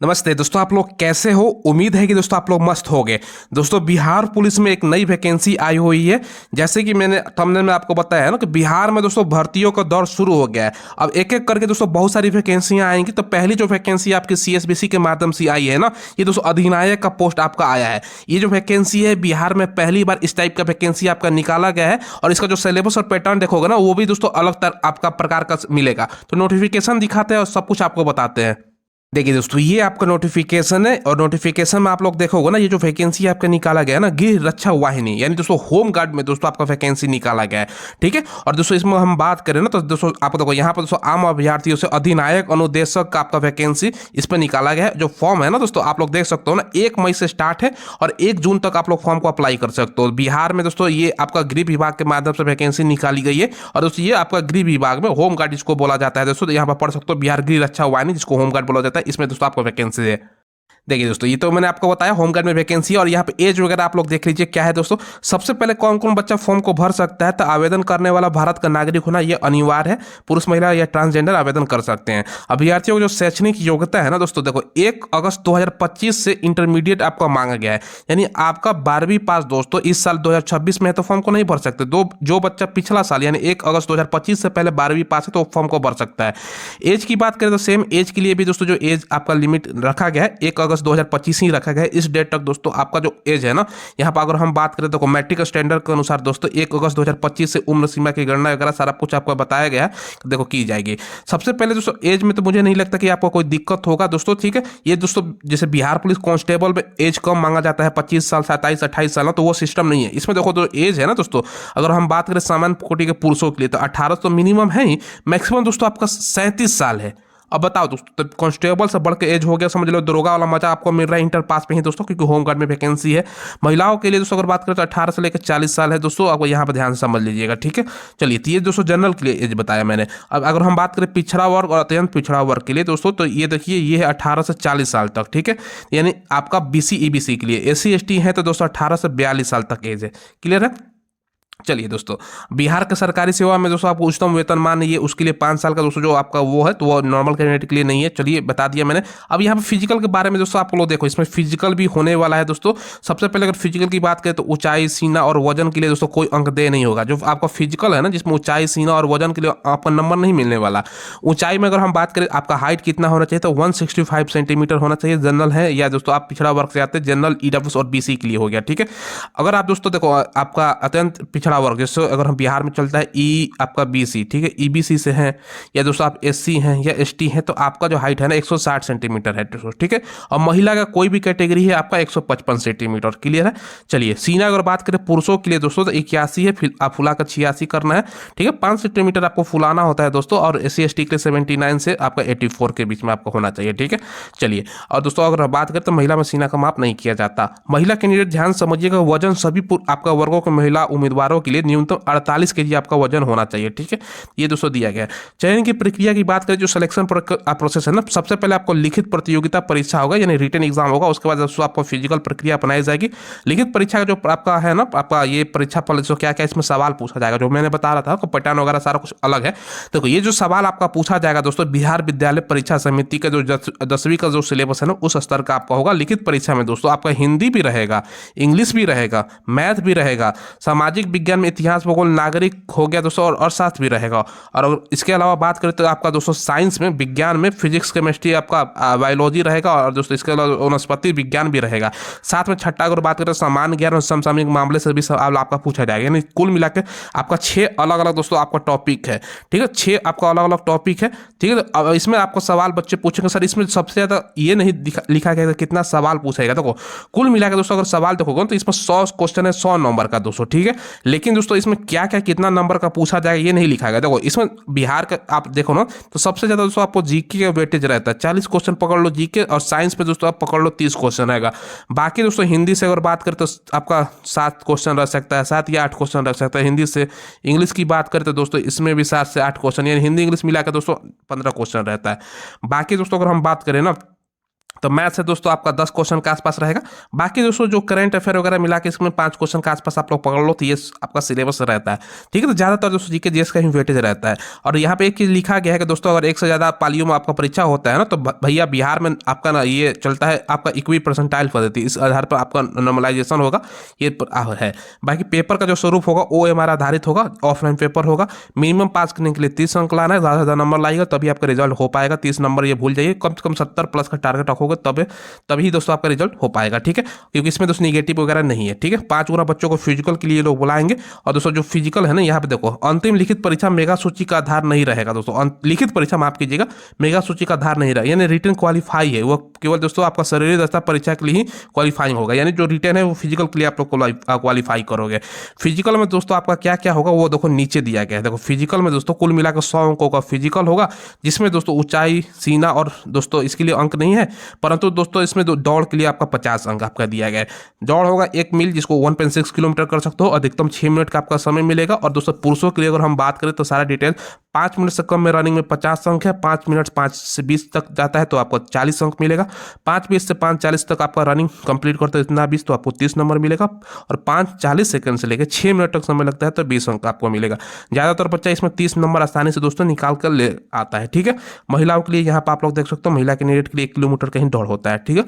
नमस्ते दोस्तों, आप लोग कैसे हो। उम्मीद है कि दोस्तों आप लोग मस्त होंगे। दोस्तों बिहार पुलिस में एक नई वैकेंसी आई हुई है। जैसे कि मैंने थंबनेल में आपको बताया है ना कि बिहार में दोस्तों भर्तियों का दौर शुरू हो गया है। अब एक एक करके दोस्तों बहुत सारी वैकेंसियां आएंगी। तो पहली जो वैकेंसी आपकी सीएसबीसी के माध्यम से आई है ना, ये दोस्तों अधिनायक का पोस्ट आपका आया है। ये जो वैकेंसी है बिहार में पहली बार इस टाइप का वैकेंसी आपका निकाला गया है। और इसका जो सिलेबस और पैटर्न देखोगे ना, वो भी दोस्तों अलग आपका प्रकार का मिलेगा। तो नोटिफिकेशन दिखाते हैं और सब कुछ आपको बताते हैं। देखिए दोस्तों, ये आपका नोटिफिकेशन है और नोटिफिकेशन में आप लोग देखोगे ना, ये जो वैकेंसी आपका निकाला गया है ना, गृह रक्षा वाहिनी यानी दोस्तों होम गार्ड में दोस्तों आपका वैकेंसी निकाला गया है। ठीक है। और दोस्तों इसमें हम बात करें ना, तो दोस्तों आपको देखो यहाँ पर दोस्तों आम अभ्यर्थियों से अधिनायक अनुदेशक का आपका वैकेंसी इस पर निकाला गया है। जो फॉर्म है ना दोस्तों, आप लोग देख सकते हो ना, 1 मई से स्टार्ट है और 1 जून तक आप लोग फॉर्म को अप्लाई कर सकते हो। बिहार में दोस्तों ये आपका गृह विभाग के माध्यम से वैकेंसी निकाली गई है। और दोस्तों ये आपका गृह विभाग में होम गार्ड जिसको बोला जाता है दोस्तों, तो यहाँ पर पढ़ सकते हो बिहार गृह रक्षा वाहिनी जिसको होम गार्ड बोला जाता है, इसमें दोस्तों आपको वैकेंसी है। देखिए दोस्तों, ये तो मैंने आपको बताया होम गार्ड में वैकेंसी है। और यहाँ पे एज वगैरह आप लोग देख लीजिए क्या है दोस्तों। सबसे पहले कौन कौन बच्चा फॉर्म को भर सकता है, तो आवेदन करने वाला भारत का नागरिक होना यह अनिवार्य है। पुरुष महिला या ट्रांसजेंडर आवेदन कर सकते हैं। अभ्यर्थियों को जो शैक्षणिक योग्यता है ना दोस्तों, देखो 1 अगस्त 2025 से इंटरमीडिएट आपका मांगा गया है। यानी आपका 12वीं पास दोस्तों इस साल 2026 में है तो फॉर्म को नहीं भर सकते। जो बच्चा पिछला साल यानी 1 अगस्त 2025 से पहले 12वीं पास है तो फॉर्म को भर सकता है। एज की बात करें तो सेम एज के लिए भी दोस्तों जो एज आपका लिमिट रखा गया है 1 अगस्त 2025 ही रखा गया है। इस डेट तक दोस्तों आपका जो एज है ना, यहाँ पर अगर हम बात करें तो मैट्रिक स्टैंडर्ड के अनुसार दोस्तों 1 अगस्त 2025 से उम्र सीमा की गणना वगैरह सारा कुछ आपको बताया गया है, देखो की जाएगी। सबसे पहले दोस्तों एज में तो मुझे नहीं लगता कि आपको कोई दिक्कत होगा दोस्तों। ठीक है। ये दोस्तों जैसे बिहार पुलिस कांस्टेबल में एज कम मांगा जाता है 25 साल 27 28 साल, तो वो सिस्टम नहीं है इसमें। देखो जो एज है ना दोस्तों, अगर हम बात करें सामान्य कोटि के पुरुषों के लिए तो 18 तो मिनिमम है ही, मैक्सिमम दोस्तों आपका 37 साल है। अब बताओ दोस्तों, तो कांस्टेबल से बढ़ के एज हो गया, समझ लो दरोगा वाला मजा आपको मिल रहा है इंटर पास पे ही दोस्तों, क्योंकि होम गार्ड में वैकेंसी है। महिलाओं के लिए दोस्तों अगर बात करें तो 18 से लेकर 40 साल है दोस्तों, आपको यहाँ पर ध्यान से समझ लीजिएगा। ठीक है। चलिए, तो ये दोस्तों जनरल के लिए एज बताया मैंने। अब अगर हम बात करें पिछड़ा वर्ग और अत्यंत पिछड़ा वर्ग के लिए दोस्तों, तो ये देखिए ये है 18 से 40 साल तक। ठीक है। यानी आपका बीसी ईबीसी के लिए, एससी एसटी है तो दोस्तों 18 से 42 साल तक एज है। क्लियर है। चलिए दोस्तों, बिहार के सरकारी सेवा में दोस्तों आपको उच्चतम वेतनमान ये उसके लिए 5 साल का दोस्तों जो आपका वो है, तो वो नॉर्मल कैंडिडेट के लिए नहीं है। चलिए बता दिया मैंने। अब यहाँ पे फिजिकल के बारे में दोस्तों आप लोग देखो, इसमें फिजिकल भी होने वाला है दोस्तों। सबसे पहले अगर फिजिकल की बात करें तो ऊंचाई, सीना और वजन के लिए दोस्तों कोई अंक दे नहीं होगा। जो आपका फिजिकल है ना, जिसमें ऊंचाई, सीना और वजन के लिए आपका नंबर नहीं मिलने वाला। ऊंचाई में अगर हम बात करें आपका हाइट कितना होना चाहिए, तो 165 सेंटीमीटर होना चाहिए। जनरल है या दोस्तों आप पिछड़ा वर्ग से आते हैं, जनरल ईडब्ल्यूएस और बीसी के लिए हो गया। ठीक है। अगर आप दोस्तों देखो आपका अत्यंत पिछड़ा वर्ग जैसे अगर हम बिहार में चलता है ई आपका बीसी, ठीक है, ईबीसी से हैं या दोस्तों आप एससी हैं या एसटी हैं, तो आपका जो हाइट है ना 160 सेंटीमीटर है दोस्तों। ठीक है। और महिला का कोई भी कैटेगरी है आपका 155 सेंटीमीटर। क्लियर है। चलिए, सीना अगर बात करें पुरुषों के लिए दोस्तों तो 81 है, फिर आप फुला कर 86 करना है। ठीक है। 5 सेंटीमीटर आपको फुलाना होता है दोस्तों। और एससी एसटी के लिए 79 से आपका 84 के बीच में आपको होना चाहिए। ठीक है। चलिए, और दोस्तों अगर बात करें तो महिला में सीना का माप नहीं किया जाता। महिला कैंडिडेट ध्यान समझिएगा, वजन सभी आपका वर्गों के महिला उम्मीदवारों के लिए न्यूनतम 48 केजी आपका वजन होना चाहिए। ठीक है। ये दोस्तों दिया गया है। चयन की प्रक्रिया की बात करें, जो सिलेक्शन प्रोसेस है ना, सबसे पहले आपको लिखित प्रतियोगिता परीक्षा होगा यानी रिटन एग्जाम होगा। उसके बाद दोस्तों आपको फिजिकल प्रक्रिया अपनाई जाएगी। लिखित परीक्षा का जो आपका है ना, आपका ये परीक्षा फल जो क्या क्या इसमें सवाल पूछा जाएगा, जो मैंने बता रहा था पैटर्न वगैरह सारा कुछ अलग है। देखो ये जो सवाल आपका पूछा जाएगा दोस्तों, बिहार विद्यालय परीक्षा समिति का जो 10वीं का जो सिलेबस है ना, उस स्तर का आपका होगा। लिखित परीक्षा में दोस्तों आपका हिंदी भी रहेगा, इंग्लिश भी रहेगा, मैथ भी रहेगा, सामाजिक विज्ञान में इतिहास, भूगोल, नागरिक हो गया दोस्तों, और अर्थशास्त्र भी रहेगा। और अगर इसके अलावा बात करें तो आपका दोस्तों साइंस में, विज्ञान में फिजिक्स, केमिस्ट्री, आपका बायोलॉजी रहेगा। और दोस्तों इसके अलावा वनस्पति विज्ञान भी रहेगा। साथ में छठा अगर बात करें सामान्य ज्ञान और समसामयिक मामले से भी सवाल आपका पूछा जाएगा। यानी कुल मिलाकर आपका 6 अलग अलग दोस्तों आपका टॉपिक है। ठीक है। 6 आपका अलग अलग टॉपिक है। ठीक है। अब इसमें आपको सवाल बच्चे पूछेंगे सर इसमें सबसे ज्यादा ये नहीं लिखा गया कितना सवाल पूछेगा। देखो कुल मिलाकर दोस्तों अगर सवाल देखोगे तो इसमें 100 क्वेश्चन है, 100 नंबर का दोस्तों। ठीक है। लेकिन दोस्तों इसमें क्या क्या कितना नंबर का पूछा जाएगा ये नहीं लिखा गया। देखो इसमें बिहार का आप देखो ना, तो सबसे ज्यादा दोस्तों आपको जीके का वेटेज रहता है। 40 क्वेश्चन पकड़ लो जीके, और साइंस पे दोस्तों आप पकड़ लो 30 क्वेश्चन रहेगा। बाकी दोस्तों हिंदी से अगर बात करें तो आपका 7 क्वेश्चन रह सकता है, 7 या 8 क्वेश्चन रह सकता है हिंदी से। इंग्लिश की बात करें तो दोस्तों इसमें भी 7 से 8 क्वेश्चन, यानी हिंदी इंग्लिश मिलाकर दोस्तों 15 क्वेश्चन रहता है। बाकी दोस्तों अगर हम बात करें ना तो मैथ से दोस्तों आपका 10 क्वेश्चन के आसपास रहेगा। बाकी दोस्तों जो करंट अफेयर वगैरह मिला के इसमें 5 क्वेश्चन के आसपास आप लोग पकड़ लो तो ये आपका सिलेबस रहता है, ठीक है। तो ज़्यादातर दोस्तों जीके जीएस का ही वेटेज रहता है। और यहाँ पे एक चीज़ लिखा गया है कि दोस्तों अगर एक से ज़्यादा पालियों में आपका परीक्षा होता है ना, तो भैया बिहार में आपका ना ये चलता है आपका इक्वी परसेंटाइल पद्धति, इस आधार पर आपका नॉर्मलाइजेशन होगा ये है। बाकी पेपर का जो स्वरूप होगा OMR आधारित होगा, ऑफलाइन पेपर होगा। मिनिमम पास करने के लिए 30 अंक लाना है, ज़्यादा नंबर लाइएगा तभी आपका रिजल्ट हो पाएगा। 30 नंबर ये भूल जाइए, कम से कम 70 प्लस का टारगेट रखोगे तभी दोस्तों आपका रिजल्ट हो पाएगा, ठीक है। क्योंकि इसमें दोस्तों निगेटिव वगैरह नहीं है, ठीक है। 5 गुना बच्चों को फिजिकल के लिए लोग बुलाएंगे। और दोस्तों जो फिजिकल है ना, यहाँ पे देखो अंतिम लिखित परीक्षा मेगा सूची का आधार नहीं रहेगा दोस्तों। लिखित परीक्षा माफ कीजिएगा, मेगा सूची का आधार नहीं रहेगा, यानी रिटन क्वालिफाई है वो, केवल दोस्तों आपका शरीर दस्ता परीक्षा के लिए ही क्वालिफाइंग होगा। यानी जो रिटन है वो फिजिकल के लिए आप लोग क्वालिफाई करोगे। फिजिकल में दोस्तों आपका क्या क्या होगा वो देखो नीचे दिया गया है। देखो फिजिकल में दोस्तों कुल मिलाकर 100 अंकों का फिजिकल होगा, जिसमें दोस्तों ऊंचाई, सीना और दोस्तों इसके लिए अंक नहीं है, परंतु दोस्तों इसमें दौड़ के लिए आपका 50 अंक आपका दिया गया है। दौड़ होगा 1 मील, जिसको 1.6 किलोमीटर कर सकते हो, अधिकतम 6 मिनट का आपका समय मिलेगा। और दोस्तों पुरुषों के लिए अगर हम बात करें तो सारा डिटेल 5 मिनट से कम में रनिंग में 50 अंक है, 5 मिनट 5 से 20 तक जाता है तो आपको 40 अंक मिलेगा, 5:20 से 5:40 तक आपका रनिंग कंप्लीट करते हो इतना 20 तो आपको 30 नंबर मिलेगा, और 5:40 सेकंड से लेकर 6 मिनट तक समय लगता है तो 20 अंक आपको मिलेगा। ज़्यादातर बच्चा इसमें 30 नंबर आसानी से दोस्तों निकाल कर ले आता है, ठीक है। महिलाओं के लिए यहाँ पर आप लोग देख सकते हो, महिला कैंडिडेट के लिए 1 किलोमीटर कहीं दौड़ होता है, ठीक है।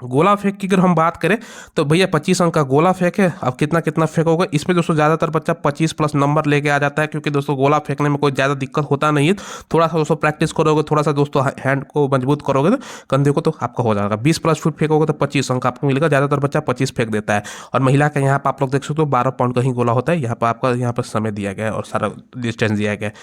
गोला फेंक की अगर हम बात करें तो भैया 25 अंक का गोला फेंक है। अब कितना कितना फेंक होगा इसमें दोस्तों, ज़्यादातर बच्चा 25 प्लस नंबर लेके आ जाता है, क्योंकि दोस्तों गोला फेंकने में कोई ज़्यादा दिक्कत होता नहीं है। थोड़ा सा दोस्तों प्रैक्टिस करोगे, थोड़ा सा दोस्तों हैंड को मजबूत करोगे तो कंधे को, तो आपका हो जाएगा। 20 प्लस फुट फेंकोगे तो 25 अंक आपको मिलेगा। ज़्यादातर बच्चा 25 फेंक देता है। और महिला का यहाँ पर आप लोग देख सकते हो 12 पाउंड का ही गोला होता है। यहाँ पर आपका यहाँ पर समय दिया गया है और सारा डिस्टेंस दिया गया है।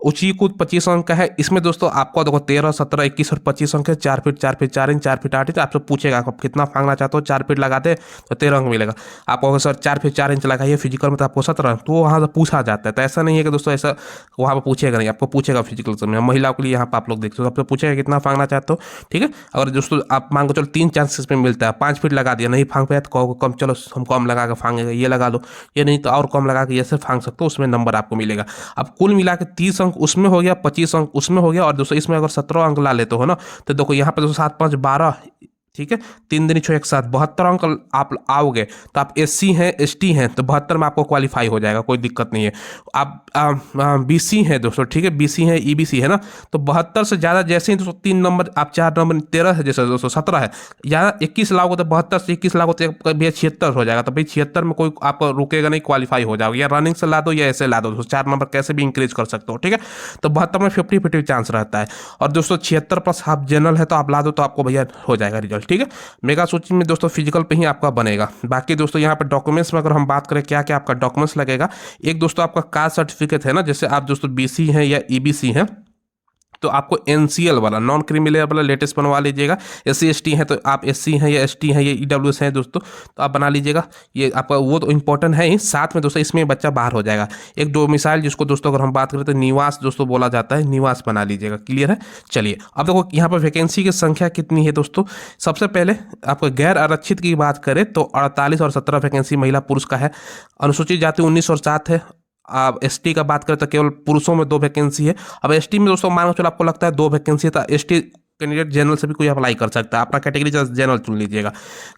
ऊंची कूद 25 अंक का है। इसमें दोस्तों आपको देखो 13, 17, 21 और 25 अंक है। 4 feet 4 feet 4 inch 4 feet 8 inch आपसे पूछेगा आप कितना फांगना चाहते हो। 4 फीट लगाते तो 13 अंक मिलेगा। आप कहोगे सर 4 फीट 4 इंच लगाइए फिजिकल में तो आपको 17, तो वहाँ से पूछा जाता है। तो ऐसा नहीं है कि दोस्तों ऐसा वहाँ पर पूछेगा नहीं, आपको पूछेगा फिजिकल में। महिलाओं के लिए यहाँ पर आप लोग देखते हो, आपसे पूछेगा कितना फांगना चाहते हो, ठीक है। अगर दोस्तों आप मान को चलो 3 चांसेस में मिलता है, 5 फीट लगा दिया नहीं फांग पाया तो कहोगे कम, चलो हम कम लगा के फांगेगा, ये लगा लो, ये नहीं तो और कम लगा के ऐसे फांग सकते हो, उसमें नंबर आपको मिलेगा। अब कुल मिला के 30 अंक उसमें हो गया, 25 अंक उसमें हो गया, और दोस्तों इसमें अगर 17 अंक ला लेते हो ना तो देखो यहाँ पर दोस्तों 7, 5, 12, ठीक है, 3 दिन 6 एक साथ 72 अंक आप आओगे तो आप SC हैं ST हैं तो 72 में आपको क्वालिफाई हो जाएगा, कोई दिक्कत नहीं है। आप BC हैं दोस्तों, ठीक है, BC है EBC है ना, तो 72 से ज़्यादा जैसे ही दोस्तों 3 नंबर आप 4 नंबर 13 है, जैसे दोस्तों 17 है, ज़्यादा 21 लाओगे तो 72 से 21 लाओगे तो भैया 76 हो जाएगा। तो भाई 76 में कोई आपको रुकेगा नहीं, क्वालिफाई हो जाओगे। या रनिंग से ला दो या ऐसे ला दो दोस्तों, 4 नंबर कैसे भी इंक्रीज कर सकते हो, ठीक है। तो 72 में 50-50 चांस रहता है। और दोस्तों 76 प्लस आप जनरल है तो आप ला दो तो आपको भैया हो जाएगा रिजल्ट, ठीक है। मेगा सूची में दोस्तों फिजिकल पे ही आपका बनेगा। बाकी दोस्तों यहाँ पे डॉक्यूमेंट्स में अगर हम बात करें क्या क्या आपका डॉक्यूमेंट्स लगेगा, एक दोस्तों आपका कास्ट सर्टिफिकेट है ना, जैसे आप दोस्तों BC हैं या EBC हैं तो आपको NCL वाला नॉन क्रिमिनल वाला लेटेस्ट बनवा लीजिएगा। SC ST हैं तो आप SC हैं या ST हैं या EWS हैं दोस्तों तो आप बना लीजिएगा, ये आपका वो तो इंपॉर्टेंट है ही। साथ में दोस्तों इसमें बच्चा बाहर हो जाएगा। एक डोमिसाइल जिसको दोस्तों अगर हम बात करें तो निवास दोस्तों बोला जाता है, निवास बना लीजिएगा। क्लियर है। चलिए अब देखो यहाँ पर वैकेंसी की संख्या कितनी है दोस्तों। सबसे पहले आपको गैर आरक्षित की बात करें तो 48 और 17 वैकेंसी महिला पुरुष का है। अनुसूचित जाति 19 और 7 है। आप ST का बात करें तो केवल पुरुषों में 2 वैकेंसी है। अब ST में दोस्तों मान चलो आपको लगता है 2 वैकेंसी है तो ST कैंडिडेट जनरल से भी कोई अप्लाई कर सकता है, अपना कैटेगरी जनरल चुन लीजिएगा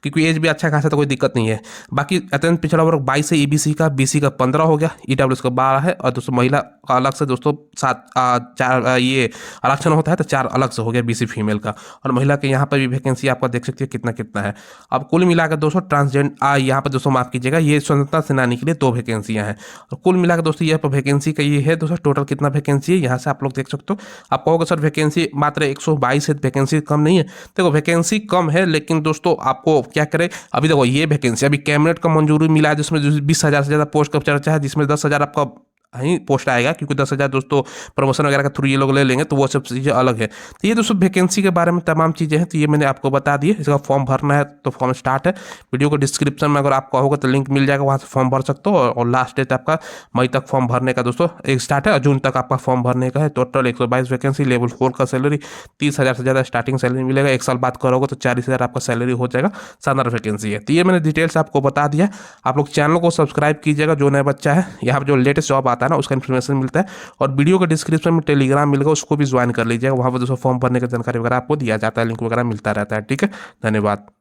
क्योंकि एज भी अच्छा खासा तो कोई दिक्कत नहीं है। बाकी अत्यंत पिछड़ा वर्ग 22 है EBC का, BC का 15 हो गया, EWS का 12 है। और दोस्तों महिला का अलग से दोस्तों 4 ये आरक्षण होता है तो 4 अलग से हो गया BC फीमेल का। और महिला के यहाँ पर भी वैकेंसी आपका देख सकते हैं कितना कितना है। अब कुल मिलाकर दोस्तों ट्रांसजेंडर यहाँ पर दोस्तों माफ कीजिएगा, ये स्वतंत्रता सेनानी के लिए 2 वैकेंसियाँ हैं। और कुल मिलाकर दोस्तों यहाँ पर वैकेंसी का ये है दोस्तों टोटल कितना वैकेंसी है यहाँ से आप लोग देख सकते हो। आप कहोगे सर वैकेंसी मात्र 122 है, वैकेंसी कम नहीं है। देखो वैकेंसी कम है लेकिन दोस्तों आपको क्या करें, अभी देखो ये वैकेंसी अभी कैबिनेट का मंजूरी मिला है जिसमें 20,000 से ज़्यादा पोस्ट का चर्चा है, जिसमें 10,000 आपका ही पोस्ट आएगा क्योंकि 10,000 दोस्तों प्रमोशन वगैरह के थ्रू ये लोग ले लेंगे तो वो सब चीज़ें अलग है। तो ये दोस्तों वैकेंसी के बारे में तमाम चीज़ें हैं तो ये मैंने आपको बता दी है। इसका फॉर्म भरना है तो फॉर्म स्टार्ट है, वीडियो को डिस्क्रिप्शन में अगर आपको होगा तो लिंक मिल जाएगा, वहाँ से फॉर्म भर सकते हो। और लास्ट डेट आपका मई तक फॉर्म भरने का दोस्तों एक स्टार्ट है, जून तक आपका फॉर्म भरने का है। टोटल 122 वैकेंसी, लेवल 4 का सैलरी 30,000 से ज़्यादा स्टार्टिंग सैलरी मिलेगा। 1 साल बाद करोगे तो 40,000 आपका सैलरी हो जाएगा। शानदार वैकेंसी है। तो ये मैंने डिटेल्स आपको बता दिया। आप लोग चैनल को सब्सक्राइब कीजिएगा जो नया बच्चा है, यहाँ पर जो लेटेस्ट जॉब आता आता है ना, उसका इन्फॉर्मेशन मिलता है। और वीडियो के डिस्क्रिप्शन में टेलीग्राम मिलेगा, उसको भी ज्वाइन कर लीजिएगा, वहाँ पर दोस्तों फॉर्म भरने की जानकारी वगैरह आपको दिया जाता है, लिंक वगैरह मिलता रहता है। ठीक है, धन्यवाद।